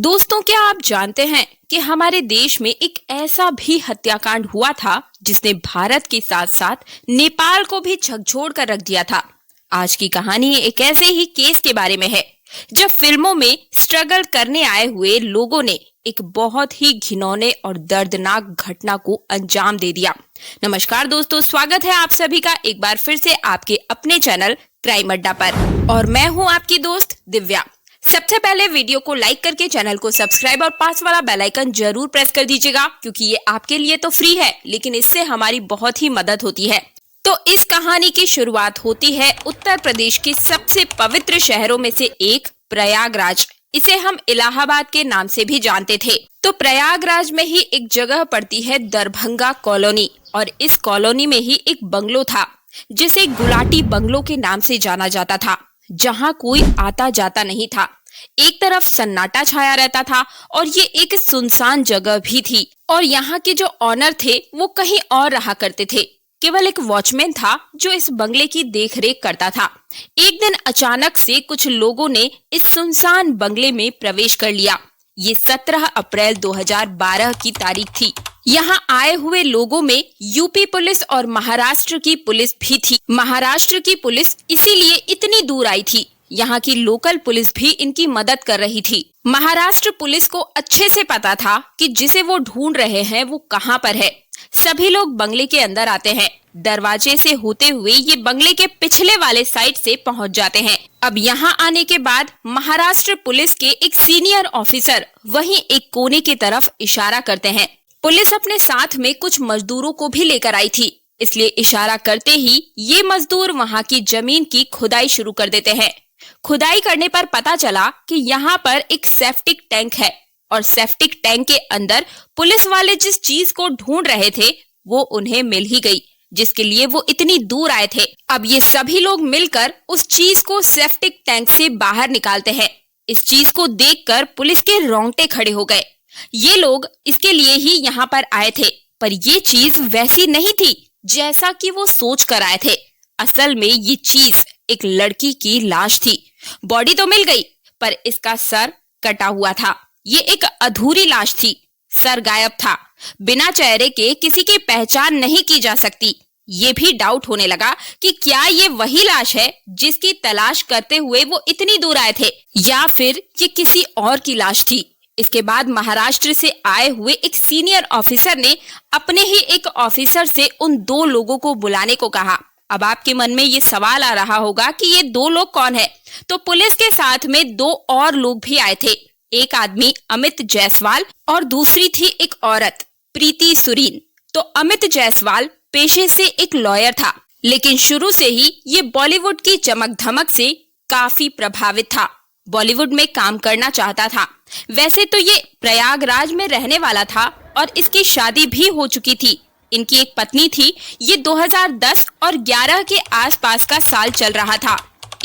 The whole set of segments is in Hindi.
दोस्तों, क्या आप जानते हैं कि हमारे देश में एक ऐसा भी हत्याकांड हुआ था जिसने भारत के साथ साथ नेपाल को भी झकझोर कर रख दिया था। आज की कहानी एक ऐसे ही केस के बारे में है जब फिल्मों में स्ट्रगल करने आए हुए लोगों ने एक बहुत ही घिनौने और दर्दनाक घटना को अंजाम दे दिया। नमस्कार दोस्तों, स्वागत है आप सभी का एक बार फिर से आपके अपने चैनल क्राइम अड्डा पर और मैं हूँ आपकी दोस्त दिव्या। सबसे पहले वीडियो को लाइक करके चैनल को सब्सक्राइब और पास वाला बेल आइकन जरूर प्रेस कर दीजिएगा, क्योंकि ये आपके लिए तो फ्री है लेकिन इससे हमारी बहुत ही मदद होती है। तो इस कहानी की शुरुआत होती है उत्तर प्रदेश के सबसे पवित्र शहरों में से एक प्रयागराज। इसे हम इलाहाबाद के नाम से भी जानते थे। तो प्रयागराज में ही एक जगह पड़ती है दरभंगा कॉलोनी, और इस कॉलोनी में ही एक बंगलो था जिसे गुलाटी बंगलो के नाम से जाना जाता था, जहां कोई आता जाता नहीं था। एक तरफ सन्नाटा छाया रहता था और ये एक सुनसान जगह भी थी। और यहाँ के जो ऑनर थे वो कहीं और रहा करते थे। केवल एक वॉचमैन था जो इस बंगले की देखरेख करता था। एक दिन अचानक से कुछ लोगों ने इस सुनसान बंगले में प्रवेश कर लिया। ये 17 अप्रैल 2012 की तारीख थी। यहाँ आए हुए लोगों में यूपी पुलिस और महाराष्ट्र की पुलिस भी थी। महाराष्ट्र की पुलिस इसीलिए इतनी दूर आई थी। यहाँ की लोकल पुलिस भी इनकी मदद कर रही थी। महाराष्ट्र पुलिस को अच्छे से पता था कि जिसे वो ढूंढ रहे हैं वो कहाँ पर है। सभी लोग बंगले के अंदर आते हैं। दरवाजे से होते हुए ये बंगले के पिछले वाले साइड से पहुंच जाते हैं। अब यहाँ आने के बाद महाराष्ट्र पुलिस के एक सीनियर ऑफिसर वहीं एक कोने की तरफ इशारा करते हैं। पुलिस अपने साथ में कुछ मजदूरों को भी लेकर आई थी, इसलिए इशारा करते ही ये मजदूर वहाँ की जमीन की खुदाई शुरू कर देते हैं। खुदाई करने पर पता चला कि यहाँ पर एक सेप्टिक टैंक है और सेप्टिक टैंक के अंदर पुलिस वाले जिस चीज को ढूंढ रहे थे वो उन्हें मिल ही गई, जिसके लिए वो इतनी दूर आए थे। अब ये सभी लोग मिलकर उस चीज को सेप्टिक टैंक से बाहर निकालते हैं। इस चीज को देखकर पुलिस के रोंगटे खड़े हो गए। ये लोग इसके लिए ही यहाँ पर आए थे, पर ये चीज वैसी नहीं थी जैसा कि वो सोच कर आए थे। असल में ये चीज एक लड़की की लाश थी। बॉडी तो मिल गई पर इसका सर कटा हुआ था। ये एक अधूरी लाश थी। सर गायब था। बिना चेहरे के किसी की पहचान नहीं की जा सकती। ये भी डाउट होने लगा कि क्या ये वही लाश है जिसकी तलाश करते हुए वो इतनी दूर आए थे, या फिर ये किसी और की लाश थी। इसके बाद महाराष्ट्र से आए हुए एक सीनियर ऑफिसर ने अपने ही एक ऑफिसर से उन दो लोगों को बुलाने को कहा। अब आपके मन में ये सवाल आ रहा होगा कि ये दो लोग कौन है। तो पुलिस के साथ में दो और लोग भी आए थे। एक आदमी अमित जायसवाल और दूसरी थी एक औरत प्रीति सुरीन। तो अमित जायसवाल पेशे से एक लॉयर था, लेकिन शुरू से ही ये बॉलीवुड की चमक धमक से काफी प्रभावित था। बॉलीवुड में काम करना चाहता था। वैसे तो ये प्रयागराज में रहने वाला था और इसकी शादी भी हो चुकी थी। इनकी एक पत्नी थी। ये 2010 और 11 के आसपास का साल चल रहा था।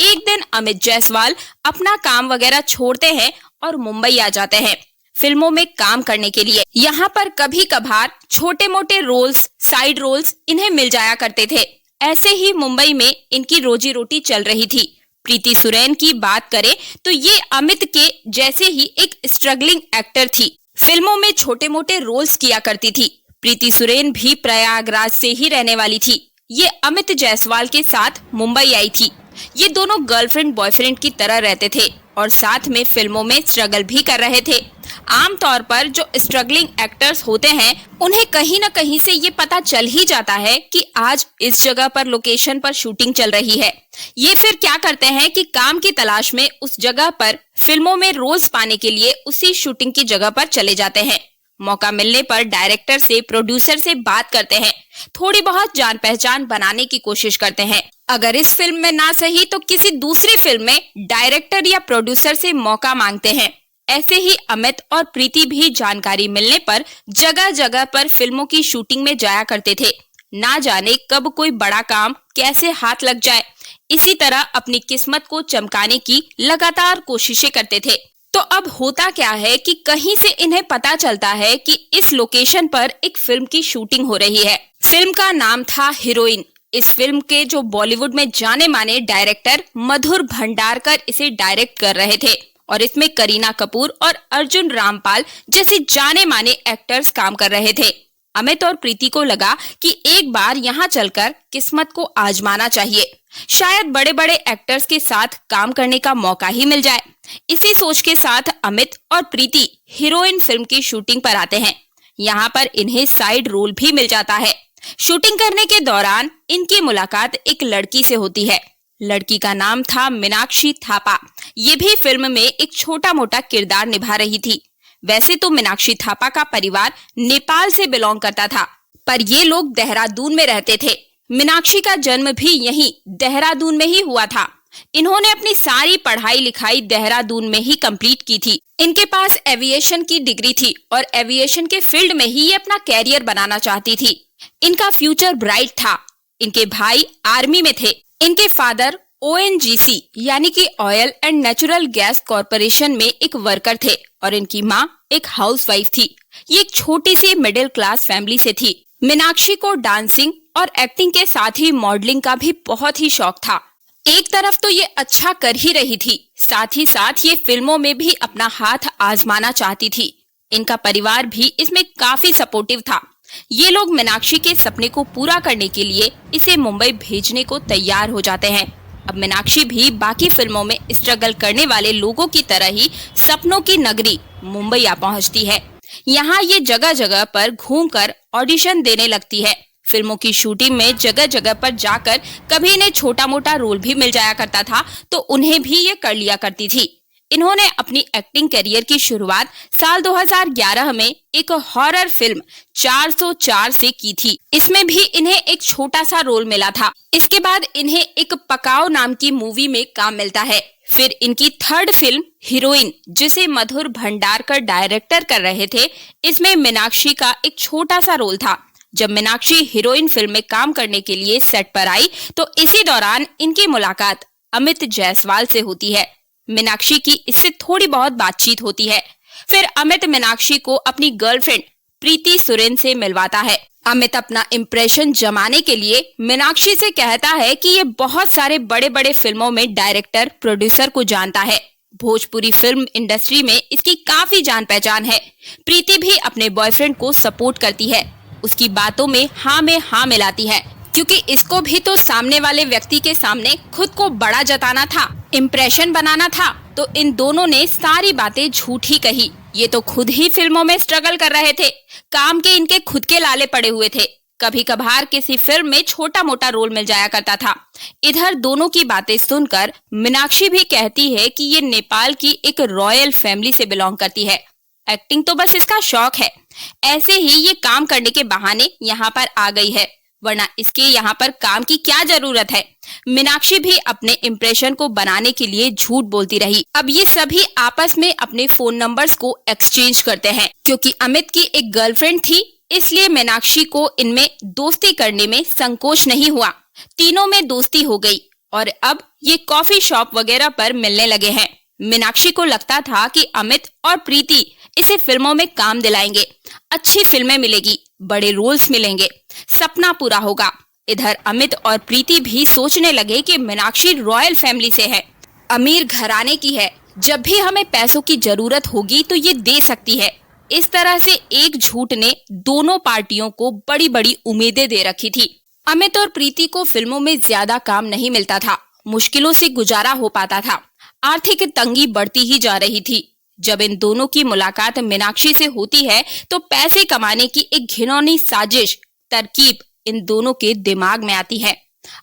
एक दिन अमित जायसवाल अपना काम वगैरह छोड़ते हैं और मुंबई आ जाते हैं फिल्मों में काम करने के लिए। यहाँ पर कभी कभार छोटे मोटे रोल्स, साइड रोल्स इन्हें मिल जाया करते थे। ऐसे ही मुंबई में इनकी रोजी रोटी चल रही थी। प्रीति सुरेन की बात करें तो ये अमित के जैसे ही एक स्ट्रगलिंग एक्टर थी। फिल्मों में छोटे मोटे रोल्स किया करती थी। प्रीति सुरेन भी प्रयागराज से ही रहने वाली थी। ये अमित जायसवाल के साथ मुंबई आई थी। ये दोनों गर्लफ्रेंड बॉयफ्रेंड की तरह रहते थे और साथ में फिल्मों में स्ट्रगल भी कर रहे थे। आमतौर पर जो स्ट्रगलिंग एक्टर्स होते हैं उन्हें कहीं न कहीं से ये पता चल ही जाता है कि आज इस जगह पर लोकेशन पर शूटिंग चल रही है। ये फिर क्या करते हैं कि काम की तलाश में उस जगह पर फिल्मों में रोल्स पाने के लिए उसी शूटिंग की जगह पर चले जाते हैं। मौका मिलने पर डायरेक्टर से, प्रोड्यूसर से बात करते हैं। थोड़ी बहुत जान पहचान बनाने की कोशिश करते हैं। अगर इस फिल्म में ना सही तो किसी दूसरी फिल्म में डायरेक्टर या प्रोड्यूसर से मौका मांगते हैं। ऐसे ही अमित और प्रीति भी जानकारी मिलने पर जगह जगह पर फिल्मों की शूटिंग में जाया करते थे। ना जाने कब कोई बड़ा काम कैसे हाथ लग जाए, इसी तरह अपनी किस्मत को चमकाने की लगातार कोशिशें करते थे। तो अब होता क्या है कि कहीं से इन्हें पता चलता है कि इस लोकेशन पर एक फिल्म की शूटिंग हो रही है। फिल्म का नाम था हीरोइन। इस फिल्म के जो बॉलीवुड में जाने माने डायरेक्टर मधुर भंडारकर इसे डायरेक्ट कर रहे थे और इसमें करीना कपूर और अर्जुन रामपाल जैसे जाने माने एक्टर्स काम कर रहे थे। अमित और प्रीति को लगा कि एक बार यहाँ चलकर किस्मत को आजमाना चाहिए, शायद बड़े बड़े एक्टर्स के साथ काम करने का मौका ही मिल जाए। इसी सोच के साथ अमित और प्रीति हीरोइन फिल्म की शूटिंग पर आते हैं। यहाँ पर इन्हें साइड रोल भी मिल जाता है। शूटिंग करने के दौरान इनकी मुलाकात एक लड़की से होती है। लड़की का नाम था मीनाक्षी थापा। ये भी फिल्म में एक छोटा मोटा किरदार निभा रही थी। वैसे तो मीनाक्षी थापा का परिवार नेपाल से बिलोंग करता था, पर ये लोग देहरादून में रहते थे। मीनाक्षी का जन्म भी यहीं देहरादून में ही हुआ था। इन्होंने अपनी सारी पढ़ाई लिखाई देहरादून में ही कंप्लीट की थी। इनके पास एविएशन की डिग्री थी और एविएशन के फील्ड में ही ये अपना कैरियर बनाना चाहती थी। इनका फ्यूचर ब्राइट था। इनके भाई आर्मी में थे। इनके फादर ONGC यानी कि oil and natural gas corporation में एक वर्कर थे और इनकी माँ एक हाउसवाइफ थी। ये एक छोटी सी मिडिल क्लास फैमिली से थी। मीनाक्षी को डांसिंग और एक्टिंग के साथ ही मॉडलिंग का भी बहुत ही शौक था। एक तरफ तो ये अच्छा कर ही रही थी, साथ ही साथ ये फिल्मों में भी अपना हाथ आजमाना चाहती थी। इनका परिवार भी इसमें काफी सपोर्टिव था। ये लोग मीनाक्षी के सपने को पूरा करने के लिए इसे मुंबई भेजने को तैयार हो जाते हैं। अब मीनाक्षी भी बाकी फिल्मों में स्ट्रगल करने वाले लोगों की तरह ही सपनों की नगरी मुंबई आ पहुंचती है। यहाँ ये जगह जगह पर घूमकर ऑडिशन देने लगती है। फिल्मों की शूटिंग में जगह जगह पर जाकर कभी इन्हें छोटा मोटा रोल भी मिल जाया करता था, तो उन्हें भी ये कर लिया करती थी। इन्होंने अपनी एक्टिंग करियर की शुरुआत साल 2011 में एक हॉरर फिल्म 404 से की थी। इसमें भी इन्हें एक छोटा सा रोल मिला था। इसके बाद इन्हें एक पकाओ नाम की मूवी में काम मिलता है। फिर इनकी थर्ड फिल्म हीरोइन, जिसे मधुर भंडारकर डायरेक्टर कर रहे थे, इसमें मीनाक्षी का एक छोटा सा रोल था। जब मीनाक्षी हीरोइन फिल्म में काम करने के लिए सेट पर आई तो इसी दौरान इनकी मुलाकात अमित जायसवाल से होती है। मीनाक्षी की इससे थोड़ी बहुत बातचीत होती है। फिर अमित मीनाक्षी को अपनी गर्लफ्रेंड प्रीति सुरेन से मिलवाता है। अमित अपना इम्प्रेशन जमाने के लिए मीनाक्षी से कहता है कि ये बहुत सारे बड़े बड़े फिल्मों में डायरेक्टर प्रोड्यूसर को जानता है। भोजपुरी फिल्म इंडस्ट्री में इसकी काफी जान पहचान है। प्रीति भी अपने बॉयफ्रेंड को सपोर्ट करती है, उसकी बातों में हाँ मिलाती है, क्योंकि इसको भी तो सामने वाले व्यक्ति के सामने खुद को बड़ा जताना था, इम्प्रेशन बनाना था। तो इन दोनों ने सारी बातें झूठ ही कही। ये तो खुद ही फिल्मों में स्ट्रगल कर रहे थे। काम के इनके खुद के लाले पड़े हुए थे। कभी कभार किसी फिल्म में छोटा मोटा रोल मिल जाया करता था। इधर दोनों की बातें सुनकर मीनाक्षी भी कहती है कि ये नेपाल की एक रॉयल फैमिली से बिलोंग करती है। एक्टिंग तो बस इसका शौक है। ऐसे ही ये काम करने के बहाने यहाँ पर आ गई है, वरना इसके यहाँ पर काम की क्या जरूरत है। मीनाक्षी भी अपने इम्प्रेशन को बनाने के लिए झूठ बोलती रही। अब ये सभी आपस में अपने फोन नंबर्स को एक्सचेंज करते हैं। क्योंकि अमित की एक गर्लफ्रेंड थी, इसलिए मीनाक्षी को इनमें दोस्ती करने में संकोच नहीं हुआ। तीनों में दोस्ती हो गई और अब ये कॉफी शॉप वगैरह पर मिलने लगे हैं। मीनाक्षी को लगता था कि अमित और प्रीति इसे फिल्मों में काम दिलाएंगे, अच्छी फिल्में मिलेगी, बड़े रोल्स मिलेंगे, सपना पूरा होगा। इधर अमित और प्रीति भी सोचने लगे कि मीनाक्षी रॉयल फैमिली से है, अमीर घराने की है, जब भी हमें पैसों की जरूरत होगी तो ये दे सकती है। इस तरह से एक झूठ ने दोनों पार्टियों को बड़ी बड़ी उम्मीदें दे रखी थी। अमित और प्रीति को फिल्मों में ज्यादा काम नहीं मिलता था, मुश्किलों से गुजारा हो पाता था। आर्थिक तंगी बढ़ती ही जा रही थी। जब इन दोनों की मुलाकात मीनाक्षी से होती है तो पैसे कमाने की एक घिनौनी साजिश तरकीब इन दोनों के दिमाग में आती है।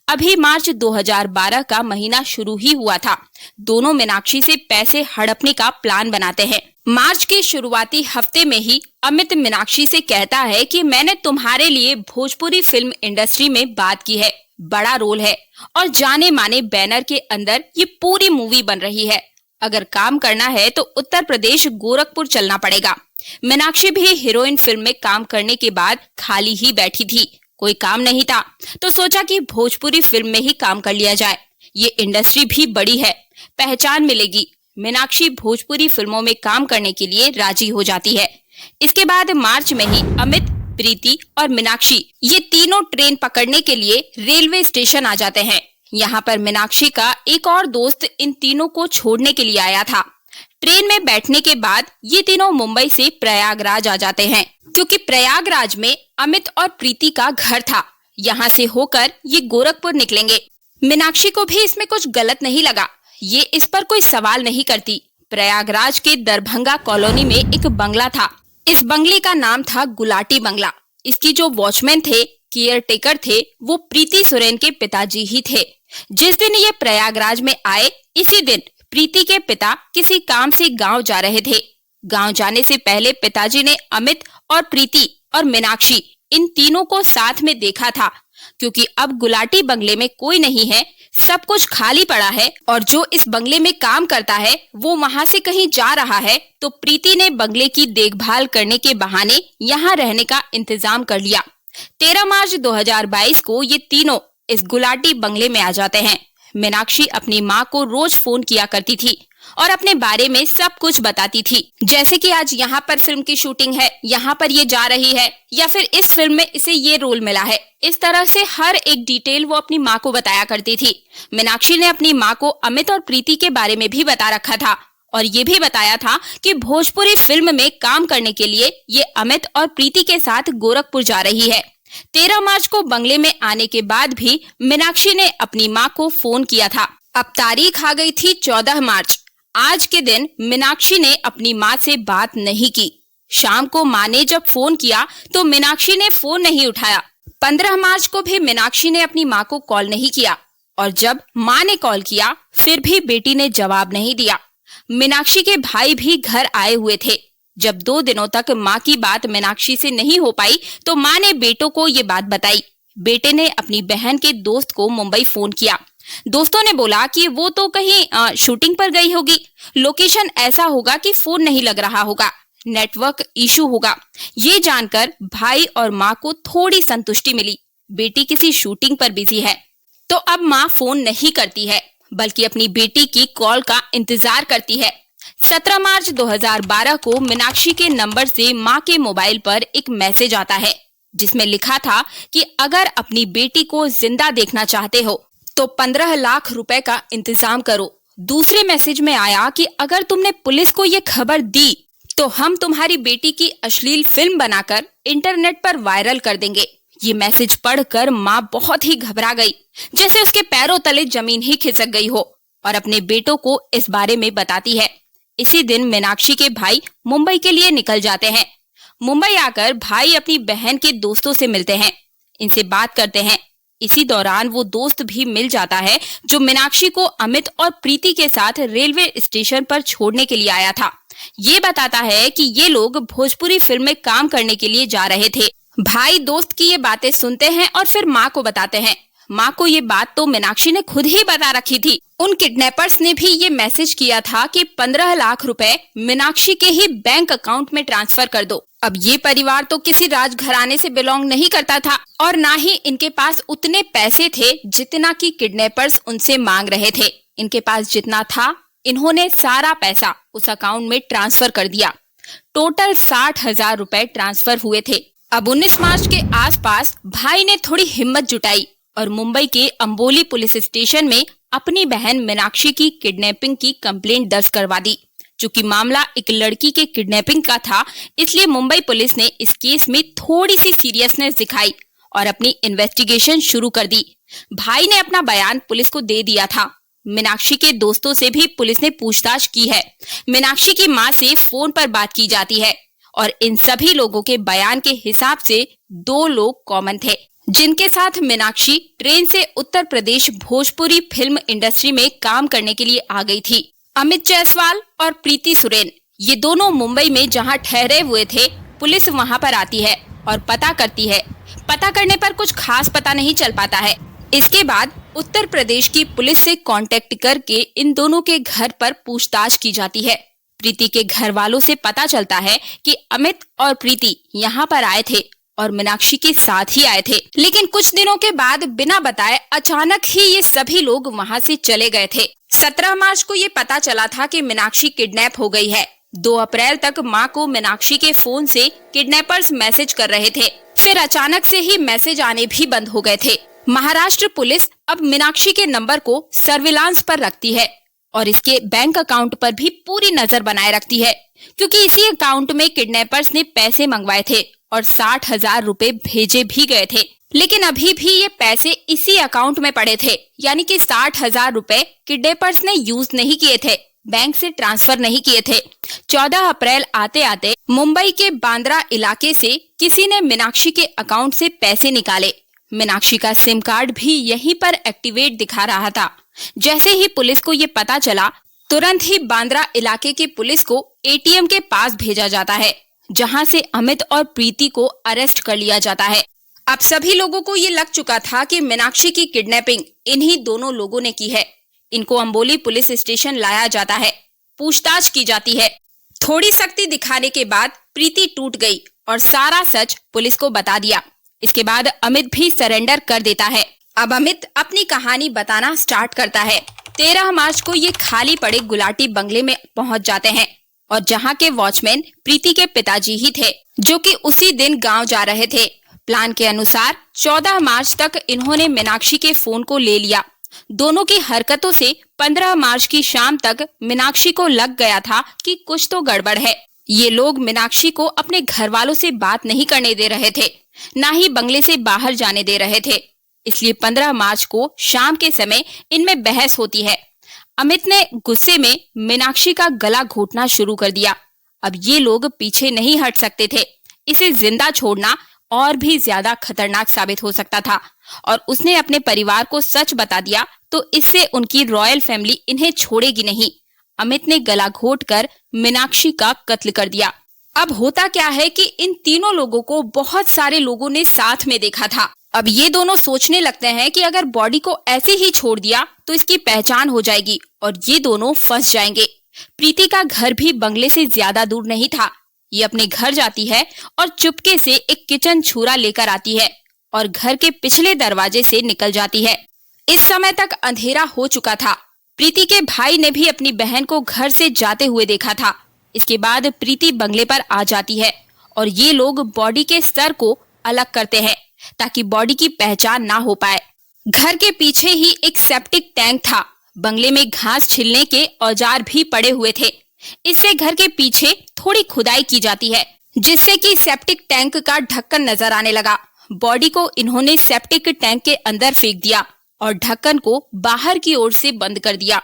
अभी मार्च 2012 का महीना शुरू ही हुआ था। दोनों मीनाक्षी से पैसे हड़पने का प्लान बनाते हैं। मार्च के शुरुआती हफ्ते में ही अमित मीनाक्षी से कहता है कि मैंने तुम्हारे लिए भोजपुरी फिल्म इंडस्ट्री में बात की है, बड़ा रोल है और जाने माने बैनर के अंदर ये पूरी मूवी बन रही है। अगर काम करना है तो उत्तर प्रदेश गोरखपुर चलना पड़ेगा। मीनाक्षी भी हीरोइन फिल्म में काम करने के बाद खाली ही बैठी थी, कोई काम नहीं था, तो सोचा कि भोजपुरी फिल्म में ही काम कर लिया जाए। ये इंडस्ट्री भी बड़ी है, पहचान मिलेगी। मीनाक्षी भोजपुरी फिल्मों में काम करने के लिए राजी हो जाती है। इसके बाद मार्च में ही अमित, प्रीति और मीनाक्षी ये तीनों ट्रेन पकड़ने के लिए रेलवे स्टेशन आ जाते हैं। यहाँ पर मीनाक्षी का एक और दोस्त इन तीनों को छोड़ने के लिए आया था। ट्रेन में बैठने के बाद ये तीनों मुंबई से प्रयागराज आ जाते हैं, क्योंकि प्रयागराज में अमित और प्रीति का घर था। यहाँ से होकर ये गोरखपुर निकलेंगे। मीनाक्षी को भी इसमें कुछ गलत नहीं लगा। ये इस पर कोई सवाल नहीं करती। प्रयागराज के दरभंगा कॉलोनी में एक बंगला था। इस बंगले का नाम था गुलाटी बंगला। इसकी जो वॉचमैन थे, केयर टेकर थे, वो प्रीति सुरेन के पिताजी ही थे। जिस दिन ये प्रयागराज में आए, इसी दिन प्रीति के पिता किसी काम से गांव जा रहे थे। गांव जाने से पहले पिताजी ने अमित और प्रीति और मीनाक्षी इन तीनों को साथ में देखा था, क्योंकि अब गुलाटी बंगले में कोई नहीं है, सब कुछ खाली पड़ा है और जो इस बंगले में काम करता है वो वहां से कहीं जा रहा है, तो प्रीति ने बंगले की देखभाल करने के बहाने यहाँ रहने का इंतजाम कर लिया। 13 मार्च 2022 को ये तीनों इस गुलाटी बंगले में आ जाते हैं। मीनाक्षी अपनी माँ को रोज फोन किया करती थी और अपने बारे में सब कुछ बताती थी, जैसे कि आज यहाँ पर फिल्म की शूटिंग है, यहाँ पर ये जा रही है, या फिर इस फिल्म में इसे ये रोल मिला है। इस तरह से हर एक डिटेल वो अपनी माँ को बताया करती थी। मीनाक्षी ने अपनी माँ को अमित और प्रीति के बारे में भी बता रखा था और ये भी बताया था कि भोजपुरी फिल्म में काम करने के लिए ये अमित और प्रीति के साथ गोरखपुर जा रही है। 13 मार्च को बंगले में आने के बाद भी मीनाक्षी ने अपनी माँ को फोन किया था। अब तारीख आ गई थी 14 मार्च। आज के दिन मीनाक्षी ने अपनी माँ से बात नहीं की। शाम को माँ ने जब फोन किया तो मीनाक्षी ने फोन नहीं उठाया। 15 मार्च को भी मीनाक्षी ने अपनी माँ को कॉल नहीं किया और जब माँ ने कॉल किया फिर भी बेटी ने जवाब नहीं दिया। मीनाक्षी के भाई भी घर आए हुए थे। जब 2 दिनों तक माँ की बात मीनाक्षी से नहीं हो पाई तो माँ ने बेटों को ये बात बताई। बेटे ने अपनी बहन के दोस्त को मुंबई फोन किया। दोस्तों ने बोला कि वो तो कहीं शूटिंग पर गई होगी, लोकेशन ऐसा होगा कि फोन नहीं लग रहा होगा, नेटवर्क इशू होगा। ये जानकर भाई और माँ को थोड़ी संतुष्टि मिली, बेटी किसी शूटिंग पर बिजी है। तो अब माँ फोन नहीं करती है, बल्कि अपनी बेटी की कॉल का इंतजार करती है। 17 मार्च 2012 को मीनाक्षी के नंबर से माँ के मोबाइल पर एक मैसेज आता है, जिसमें लिखा था कि अगर अपनी बेटी को जिंदा देखना चाहते हो तो 15 लाख रुपए का इंतजाम करो। दूसरे मैसेज में आया कि अगर तुमने पुलिस को ये खबर दी तो हम तुम्हारी बेटी की अश्लील फिल्म बनाकर इंटरनेट पर वायरल कर देंगे। ये मैसेज पढ़कर माँ बहुत ही घबरा गई, जैसे उसके पैरों तले जमीन ही खिसक गई हो, और अपने बेटों को इस बारे में बताती है। इसी दिन मीनाक्षी के भाई मुंबई के लिए निकल जाते हैं। मुंबई आकर भाई अपनी बहन के दोस्तों से मिलते हैं, इनसे बात करते हैं। इसी दौरान वो दोस्त भी मिल जाता है जो मीनाक्षी को अमित और प्रीति के साथ रेलवे स्टेशन पर छोड़ने के लिए आया था। ये बताता है कि ये लोग भोजपुरी फिल्म में काम करने के लिए जा रहे थे। भाई दोस्त की ये बातें सुनते हैं और फिर माँ को बताते हैं। माँ को ये बात तो मीनाक्षी ने खुद ही बता रखी थी। उन किडनैपर्स ने भी ये मैसेज किया था कि 15 लाख रुपए मीनाक्षी के ही बैंक अकाउंट में ट्रांसफर कर दो। अब ये परिवार तो किसी राजघराने से बिलोंग नहीं करता था और ना ही इनके पास उतने पैसे थे जितना कि किडनैपर्स उनसे मांग रहे थे। इनके पास जितना था, इन्होंने सारा पैसा उस अकाउंट में ट्रांसफर कर दिया। टोटल 60,000 रुपए ट्रांसफर हुए थे। अब 19 मार्च के आसपास भाई ने थोड़ी हिम्मत जुटाई और मुंबई के अंबोली पुलिस स्टेशन में अपनी बहन मीनाक्षी की किडनैपिंग की कंप्लेंट दर्ज करवा दी। चूंकि मामला एक लड़की के किडनैपिंग का था, इसलिए मुंबई पुलिस ने इस केस में थोड़ी सी सीरियसनेस दिखाई और अपनी इन्वेस्टिगेशन शुरू कर दी। भाई ने अपना बयान पुलिस को दे दिया था। मीनाक्षी के दोस्तों से भी पुलिस ने पूछताछ की है। मीनाक्षी की माँ से फोन पर बात की जाती है और इन सभी लोगों के बयान के हिसाब से 2 लोग कॉमन थे, जिनके साथ मीनाक्षी ट्रेन से उत्तर प्रदेश भोजपुरी फिल्म इंडस्ट्री में काम करने के लिए आ गई थी। अमित जायसवाल और प्रीति सुरेन, ये दोनों मुंबई में जहां ठहरे हुए थे, पुलिस वहां पर आती है और पता करती है। पता करने पर कुछ खास पता नहीं चल पाता है। इसके बाद उत्तर प्रदेश की पुलिस से कांटेक्ट करके इन दोनों के घर पर पूछताछ की जाती है। प्रीति के घर वालों से पता चलता है कि अमित और प्रीति यहाँ पर आए थे और मीनाक्षी के साथ ही आए थे, लेकिन कुछ दिनों के बाद बिना बताए अचानक ही ये सभी लोग वहाँ से चले गए थे। 17 मार्च को ये पता चला था कि मीनाक्षी किडनैप हो गई है। 2 अप्रैल तक माँ को मीनाक्षी के फोन से किडनैपर्स मैसेज कर रहे थे, फिर अचानक से ही मैसेज आने भी बंद हो गए थे। महाराष्ट्र पुलिस अब मीनाक्षी के नंबर को सर्विलांस पर रखती है और इसके बैंक अकाउंट पर भी पूरी नजर बनाए रखती है, क्योंकि इसी अकाउंट में किडनैपर्स ने पैसे मंगवाए थे और 60,000 रुपए भेजे भी गए थे। लेकिन अभी भी ये पैसे इसी अकाउंट में पड़े थे, यानी कि 60,000 रुपए किडनैपर्स ने यूज नहीं किए थे, बैंक से ट्रांसफर नहीं किए थे। 14 अप्रैल आते आते मुंबई के बांद्रा इलाके से किसी ने मीनाक्षी के अकाउंट से पैसे निकाले। मीनाक्षी का सिम कार्ड भी यहीं पर एक्टिवेट दिखा रहा था। जैसे ही पुलिस को ये पता चला, तुरंत ही बांद्रा इलाके की पुलिस को एटीएम के पास भेजा जाता है, जहां से अमित और प्रीति को अरेस्ट कर लिया जाता है। अब सभी लोगों को ये लग चुका था कि मीनाक्षी की किडनैपिंग इन्हीं दोनों लोगों ने की है। इनको अंबोली पुलिस स्टेशन लाया जाता है, पूछताछ की जाती है। थोड़ी सख्ती दिखाने के बाद प्रीति टूट गई और सारा सच पुलिस को बता दिया। इसके बाद अमित भी सरेंडर कर देता है। अब अमित अपनी कहानी बताना स्टार्ट करता है। 13 मार्च को ये खाली पड़े गुलाटी बंगले में पहुंच जाते हैं और जहां के वॉचमैन प्रीति के पिताजी ही थे, जो कि उसी दिन गांव जा रहे थे। प्लान के अनुसार 14 मार्च तक इन्होंने मीनाक्षी के फोन को ले लिया। दोनों की हरकतों से 15 मार्च की शाम तक मीनाक्षी को लग गया था कि कुछ तो गड़बड़ है। ये लोग मीनाक्षी को अपने घर वालों से बात नहीं करने दे रहे थे, ना ही बंगले से बाहर जाने दे रहे थे। इसलिए 15 मार्च को शाम के समय इनमें बहस होती है। अमित ने गुस्से में मीनाक्षी का गला घोटना शुरू कर दिया। अब ये लोग पीछे नहीं हट सकते थे। इसे जिंदा छोड़ना और भी ज्यादा खतरनाक साबित हो सकता था और उसने अपने परिवार को सच बता दिया तो इससे उनकी रॉयल फैमिली इन्हें छोड़ेगी नहीं। अमित ने गला घोटकर मीनाक्षी का कत्ल कर दिया। अब होता क्या है कि इन तीनों लोगों को बहुत सारे लोगों ने साथ में देखा था। अब ये दोनों सोचने लगते हैं कि अगर बॉडी को ऐसे ही छोड़ दिया तो इसकी पहचान हो जाएगी और ये दोनों फंस जाएंगे। प्रीति का घर भी बंगले से ज्यादा दूर नहीं था। ये अपने घर जाती है और चुपके से एक किचन छुरा लेकर आती है और घर के पिछले दरवाजे से निकल जाती है। इस समय तक अंधेरा हो चुका था। प्रीति के भाई ने भी अपनी बहन को घर से जाते हुए देखा था। इसके बाद प्रीति बंगले पर आ जाती है और ये लोग बॉडी के सर को अलग करते हैं ताकि बॉडी की पहचान ना हो पाए। घर के पीछे ही एक सेप्टिक टैंक था। बंगले में घास छिलने के औजार भी पड़े हुए थे। इससे घर के पीछे थोड़ी खुदाई की जाती है, जिससे कि सेप्टिक टैंक का ढक्कन नजर आने लगा। बॉडी को इन्होंने सेप्टिक टैंक के अंदर फेंक दिया और ढक्कन को बाहर की ओर से बंद कर दिया।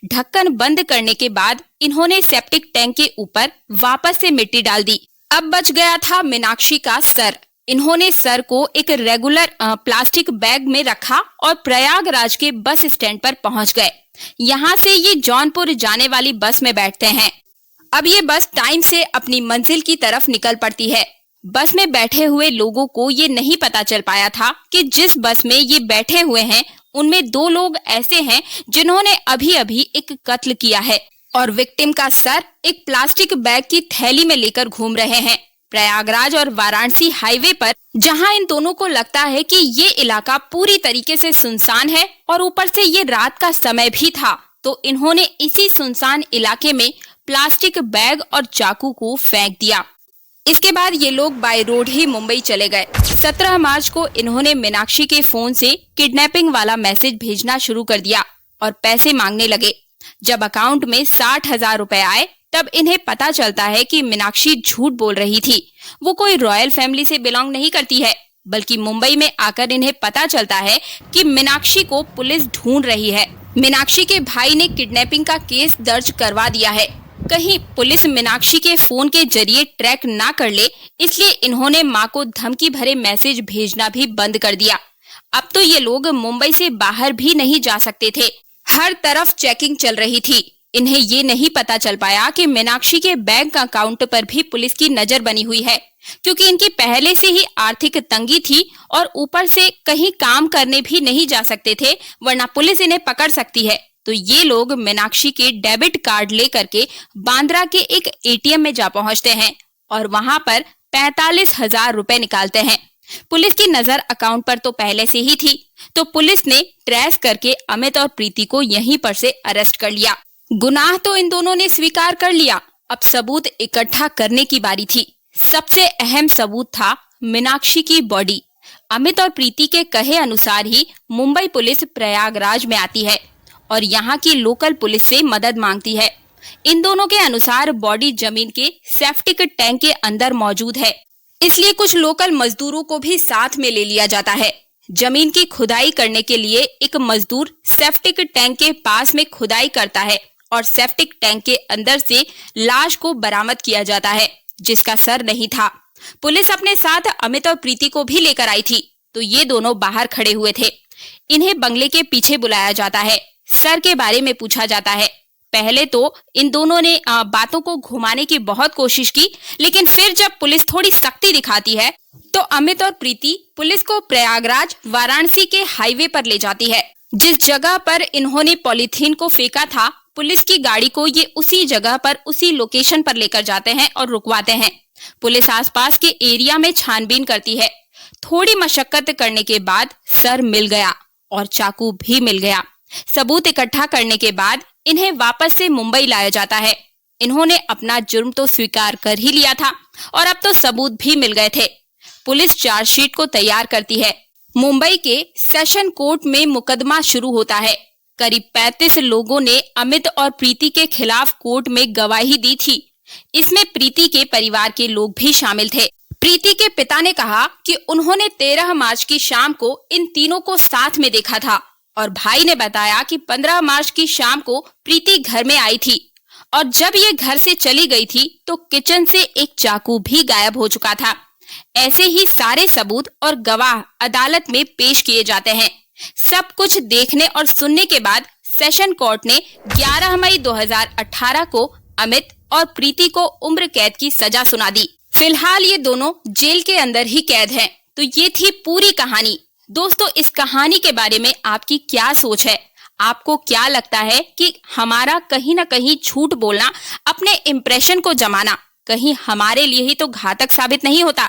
ढक्कन बंद करने के बाद इन्होंने सेप्टिक टैंक के ऊपर वापस से मिट्टी डाल दी। अब बच गया था मीनाक्षी का सर। इन्होंने सर को एक रेगुलर प्लास्टिक बैग में रखा और प्रयागराज के बस स्टैंड पर पहुंच गए। यहाँ से ये जौनपुर जाने वाली बस में बैठते हैं। अब ये बस टाइम से अपनी मंजिल की तरफ निकल पड़ती है। बस में बैठे हुए लोगों को ये नहीं पता चल पाया था कि जिस बस में ये बैठे हुए हैं उनमें 2 लोग ऐसे हैं जिन्होंने अभी अभी एक कत्ल किया है और विक्टिम का सर एक प्लास्टिक बैग की थैली में लेकर घूम रहे हैं। प्रयागराज और वाराणसी हाईवे पर, जहां इन दोनों को लगता है कि ये इलाका पूरी तरीके से सुनसान है और ऊपर से ये रात का समय भी था, तो इन्होंने इसी सुनसान इलाके में प्लास्टिक बैग और चाकू को फेंक दिया। इसके बाद ये लोग बाय रोड ही मुंबई चले गए। 17 मार्च को इन्होंने मीनाक्षी के फोन से किडनैपिंग वाला मैसेज भेजना शुरू कर दिया और पैसे मांगने लगे। जब अकाउंट में 60,000 रुपए आए तब इन्हें पता चलता है कि मीनाक्षी झूठ बोल रही थी। वो कोई रॉयल फैमिली से बिलोंग नहीं करती है, बल्कि मुंबई में आकर इन्हें पता चलता है कि मीनाक्षी को पुलिस ढूंढ रही है। मीनाक्षी के भाई ने किडनैपिंग का केस दर्ज करवा दिया है। कहीं पुलिस मीनाक्षी के फोन के जरिए ट्रैक ना कर ले, इसलिए इन्होंने मां को धमकी भरे मैसेज भेजना भी बंद कर दिया। अब तो ये लोग मुंबई से बाहर भी नहीं जा सकते थे। हर तरफ चेकिंग चल रही थी। इन्हें ये नहीं पता चल पाया कि मीनाक्षी के बैंक अकाउंट पर भी पुलिस की नजर बनी हुई है, क्योंकि इनकी पहले से ही आर्थिक तंगी थी और ऊपर से कहीं काम करने भी नहीं जा सकते थे, वरना पुलिस इन्हें पकड़ सकती है। तो ये लोग मीनाक्षी के डेबिट कार्ड लेकर के बांद्रा के एक एटीएम में जा पहुंचते हैं और वहां पर 45,000 रुपए निकालते हैं। पुलिस की नजर अकाउंट पर तो पहले से ही थी, तो पुलिस ने ट्रेस करके अमित और प्रीति को यहीं पर से अरेस्ट कर लिया। गुनाह तो इन दोनों ने स्वीकार कर लिया। अब सबूत इकट्ठा करने की बारी थी। सबसे अहम सबूत था मीनाक्षी की बॉडी। अमित और प्रीति के कहे अनुसार ही मुंबई पुलिस प्रयागराज में आती है और यहाँ की लोकल पुलिस से मदद मांगती है। इन दोनों के अनुसार बॉडी जमीन के सेप्टिक टैंक के अंदर मौजूद है, इसलिए कुछ लोकल मजदूरों को भी साथ में ले लिया जाता है। जमीन की खुदाई करने के लिए एक मजदूर सेप्टिक टैंक के पास में खुदाई करता है और सेप्टिक टैंक के अंदर से लाश को बरामद किया जाता है, जिसका सर नहीं था। पुलिस अपने साथ अमित और प्रीति को भी लेकर आई थी, तो ये दोनों बाहर खड़े हुए थे। इन्हें बंगले के पीछे बुलाया जाता है। सर के बारे में पूछा जाता है। पहले तो इन दोनों ने बातों को घुमाने की बहुत कोशिश की, लेकिन फिर जब पुलिस थोड़ी सख्ती दिखाती है तो अमित और प्रीति पुलिस को प्रयागराज वाराणसी के हाईवे पर ले जाती है। जिस जगह पर इन्होंने पॉलीथीन को फेंका था, पुलिस की गाड़ी को ये उसी जगह पर उसी लोकेशन पर लेकर जाते हैं और रुकवाते हैं। पुलिस आसपास के एरिया में छानबीन करती है। थोड़ी मशक्कत करने के बाद सर मिल गया और चाकू भी मिल गया। सबूत इकट्ठा करने के बाद इन्हें वापस से मुंबई लाया जाता है। इन्होंने अपना जुर्म तो स्वीकार कर ही लिया था और अब तो सबूत भी मिल गए थे। पुलिस चार्जशीट को तैयार करती है। मुंबई के सेशन कोर्ट में मुकदमा शुरू होता है। करीब 35 लोगों ने अमित और प्रीति के खिलाफ कोर्ट में गवाही दी थी। इसमें प्रीति के परिवार के लोग भी शामिल थे। प्रीति के पिता ने कहा कि उन्होंने 13 मार्च की शाम को इन तीनों को साथ में देखा था और भाई ने बताया कि 15 मार्च की शाम को प्रीति घर में आई थी और जब ये घर से चली गई थी तो किचन से एक चाकू भी गायब हो चुका था। ऐसे ही सारे सबूत और गवाह अदालत में पेश किए जाते हैं। सब कुछ देखने और सुनने के बाद सेशन कोर्ट ने 11 मई 2018 को अमित और प्रीति को उम्र कैद की सजा सुना दी। फिलहाल ये दोनों जेल के अंदर ही कैद हैं। तो ये थी पूरी कहानी। दोस्तों, इस कहानी के बारे में आपकी क्या सोच है? आपको क्या लगता है कि हमारा कहीं ना कहीं झूठ बोलना, अपने इम्प्रेशन को जमाना कहीं हमारे लिए ही तो घातक साबित नहीं होता,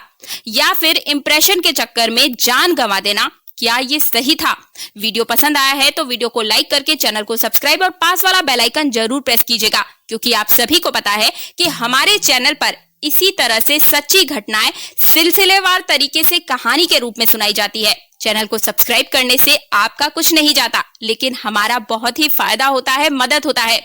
या फिर इम्प्रेशन के चक्कर में जान गंवा देना, क्या ये सही था? वीडियो पसंद आया है तो वीडियो को लाइक करके चैनल को सब्सक्राइब और पास वाला बेल आइकन जरूर प्रेस कीजिएगा, क्योंकि आप सभी को पता है कि हमारे चैनल पर इसी तरह से सच्ची घटनाएं सिलसिलेवार तरीके से कहानी के रूप में सुनाई जाती है। चैनल को सब्सक्राइब करने से आपका कुछ नहीं जाता, लेकिन हमारा बहुत ही फायदा होता है, मदद होता है।